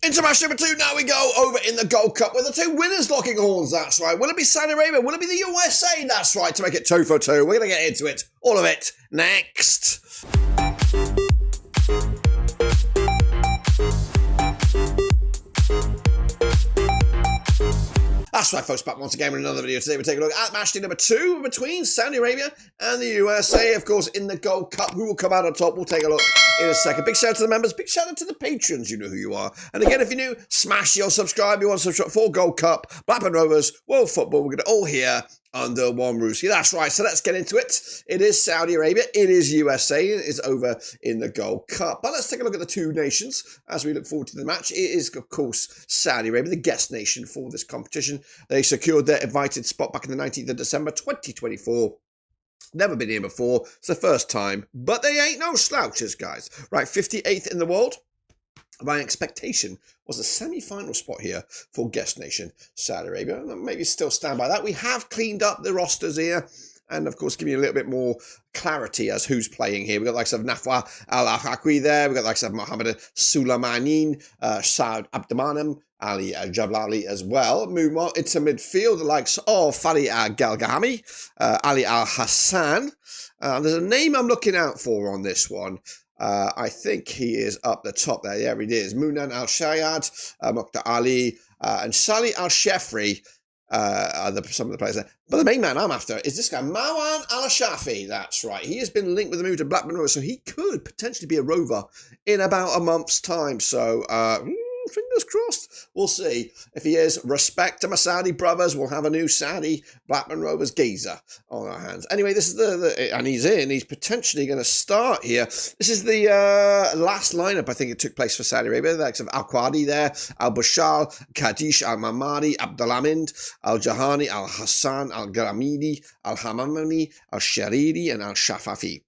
Into match number 2, now we go over in the Gold Cup with the two winners locking horns, that's right. Will it be Saudi Arabia? Will it be the USA? That's right, to make it 2 for 2. We're going to get into it, all of it, next. That's right, folks, back once again with another video. Today we're taking a look at match day number 2 between Saudi Arabia and the USA, of course, in the Gold Cup. Who will come out on top? We'll take a look in a second. Big shout out to the members, big shout out to the patrons. You know who you are. And again, if you're new, smash your subscribe. You want to subscribe for Gold Cup, Blackburn Rovers, World Football. We're going to all here under one roof. That's right, so let's get into it. It is Saudi Arabia, it is USA, it is over in the Gold Cup. But let's take a look at the two nations as we look forward to the match. It is, of course, Saudi Arabia, the guest nation for this competition. They secured their invited spot back in the 19th of December 2024. Never been here before, it's the first time, but they ain't no slouches, guys. Right, 58th in the world. My expectation was a semi-final spot here for guest nation Saudi Arabia. Maybe still stand by that. We have cleaned up the rosters here and, of course, give you a little bit more clarity as who's playing here. We've got the likes of Nafwa Al-Ahakwi there. We've got the likes of Mohammed Sulaimanin, Saad Abdurrahman, Ali Jablali as well. Moving on into midfield, the likes of Fari Galgahami, Ali Al-Hassan. There's a name I'm looking out for on this one. I think he is up the top there. Yeah, it is. Munan Al-Shayad, Mukhtar Ali, and Salih Al-Shefri are some of the players there. But the main man I'm after is this guy, Marwan Al-Shafi. That's right. He has been linked with the move to Blackburn Rovers, so he could potentially be a Rover in about a month's time. So, fingers crossed. We'll see. If he is, respect to my Saudi brothers. We'll have a new Saudi Blackburn Rovers geezer on our hands. Anyway, this is and he's in. He's potentially going to start here. This is the last lineup, I think it took place for Saudi Arabia. The likes of Al-Qadi there, Al-Bashar, Kadish, Al-Mamadi, Abdulamind, Al-Jahani, Al-Hassan, Al-Gramidi, Al-Hamamani, Al-Shariri, and Al-Shafafi.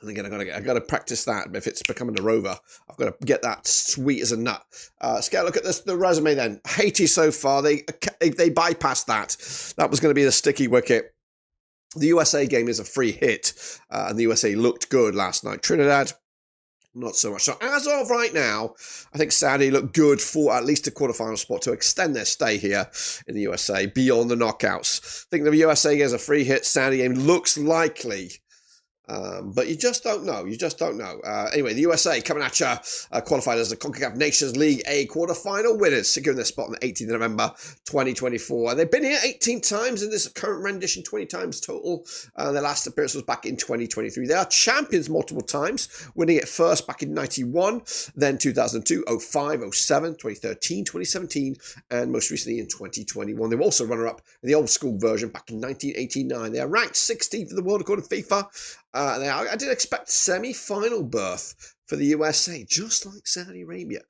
And again, I've got to practice that. If it's becoming a Rover, I've got to get that sweet as a nut. Let's get a look at the resume then. Haiti so far, they bypassed that. That was going to be the sticky wicket. The USA game is a free hit, and the USA looked good last night. Trinidad, not so much. So as of right now, I think Saudi look good for at least a quarterfinal spot to extend their stay here in the USA beyond the knockouts. I think the USA game is a free hit. Saudi game looks likely. But you just don't know. You just don't know. Anyway, the USA coming at you, qualified as the CONCACAF Nations League A quarter-final winners, securing their spot on the 18th of November 2024. They've been here 18 times in this current rendition, 20 times total. Their last appearance was back in 2023. They are champions multiple times, winning it first back in 91, then 2002, 05, 07, 2013, 2017, and most recently in 2021. They were also runner-up in the old-school version back in 1989. They are ranked 16th in the world according to FIFA. I did expect semi-final berth for the USA, just like Saudi Arabia.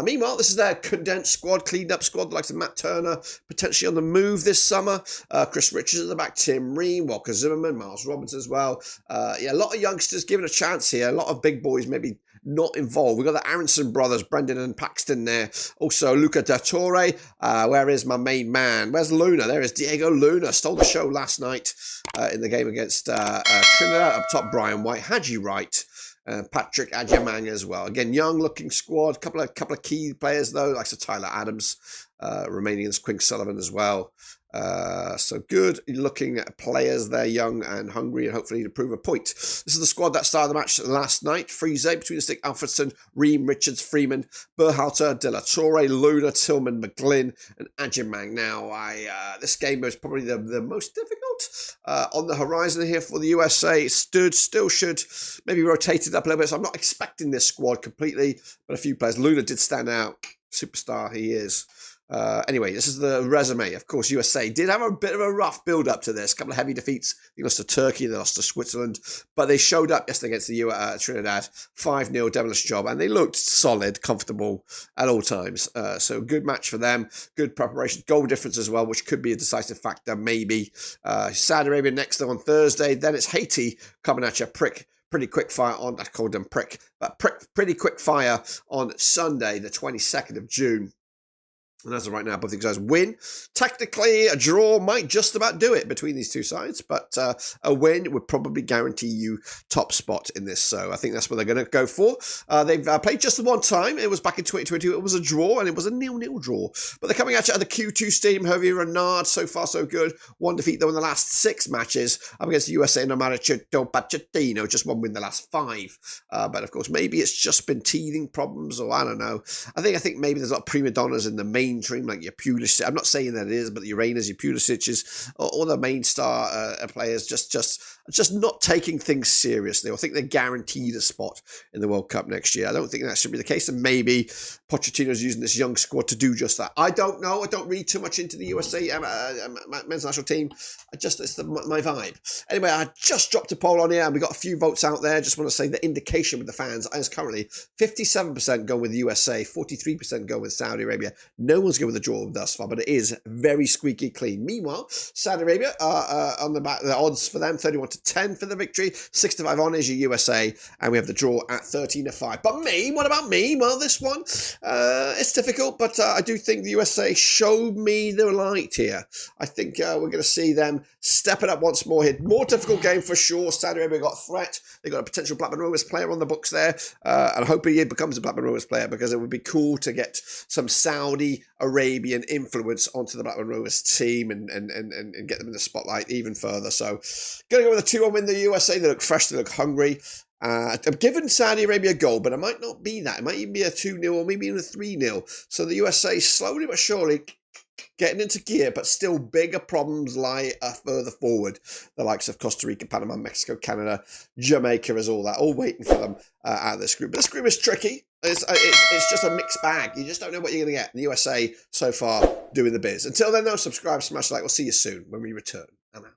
Meanwhile, this is their condensed squad, cleaned up squad, like Matt Turner, potentially on the move this summer. Chris Richards at the back, Tim Ream, Walker Zimmerman, Miles Robinson as well. Yeah, a lot of youngsters given a chance here. A lot of big boys maybe not involved. We've got the Aronson brothers, Brendan and Paxton there. Also, Luca da Torre. Where is my main man? Where's Luna? There is Diego Luna. Stole the show last night in the game against Trinidad. Up top, Brian White, Haji Wright, Patrick Adjamang as well. Again, young-looking squad. Couple of key players though, like Tyler Adams, Romanians, Quinn Sullivan as well. So good looking at players. They're young and hungry and hopefully to prove a point. This is the squad that started the match last night. Friese, between the stick, Alfredson, Ream, Richards, Freeman, Berhalter, De La Torre, Luna, Tillman, McGlynn, and Adjamang. Now, this game was probably the most difficult on the horizon here for the USA. It still should maybe rotated up a little bit. So I'm not expecting this squad completely, but a few players. Luna did stand out. Superstar he is. Anyway, this is the resume. Of course, USA did have a bit of a rough build-up to this. A couple of heavy defeats. They lost to Turkey, they lost to Switzerland. But they showed up yesterday against the Trinidad. 5-0, devilish job. And they looked solid, comfortable at all times. So good match for them. Good preparation. Goal difference as well, which could be a decisive factor, maybe. Saudi Arabia next on Thursday. Then it's Haiti coming at you. Pretty quick fire on, I called them pretty quick fire on Sunday, the 22nd of June. And as of right now, both these guys win. Technically, a draw might just about do it between these two sides, but a win would probably guarantee you top spot in this. So I think that's what they're going to go for. They've played just the one time. It was back in 2022. It was a draw, and it was a 0-0 draw. But they're coming at you at the Q2 Stadium. Hervé Renard, so far so good. One defeat, though, in the last 6 matches. Up against the USA, no matter Pochettino, just one win the last 5. But, of course, maybe it's just been teething problems, or I don't know. I think maybe there's a lot of prima donnas in the mainstream, like your Pulisic. I'm not saying that it is, but your Rainas, your Pulisic's, all the main star players just not taking things seriously. I think they're guaranteed a spot in the World Cup next year. I don't think that should be the case, and maybe Pochettino's using this young squad to do just that. I don't know. I don't read too much into the USA men's national team. It's my vibe. Anyway, I just dropped a poll on here, and we got a few votes out there. Just want to say the indication with the fans is currently 57% going with the USA, 43% going with Saudi Arabia. No one's going with the draw thus far, but it is very squeaky clean. Meanwhile, Saudi Arabia are on the back. The odds for them 31-10 for the victory, 6-5 on is your USA, and we have the draw at 13-5. But me, what about me? Well, this one it's difficult, but I do think the USA showed me the light here. I think we're going to see them step it up once more here. More difficult game for sure. Saudi Arabia got a threat. They got a potential Blackburn Rovers player on the books there, and I hope he becomes a Blackburn Rovers player, because it would be cool to get some Saudi Arabian influence onto the Blackburn Rovers team and get them in the spotlight even further. So going to go with a 2-1 win the USA. They look fresh, they look hungry. I'm giving Saudi Arabia a goal, but it might not be that. It might even be a 2-0 or maybe even a 3-0. So the USA slowly but surely getting into gear, but still bigger problems lie further forward. The likes of Costa Rica, Panama, Mexico, Canada, Jamaica is all waiting for them out of this group. But this group is tricky. It's just a mixed bag. You just don't know what you're going to get. The USA so far doing the biz. Until then, though, subscribe, smash like. We'll see you soon when we return. I'm out.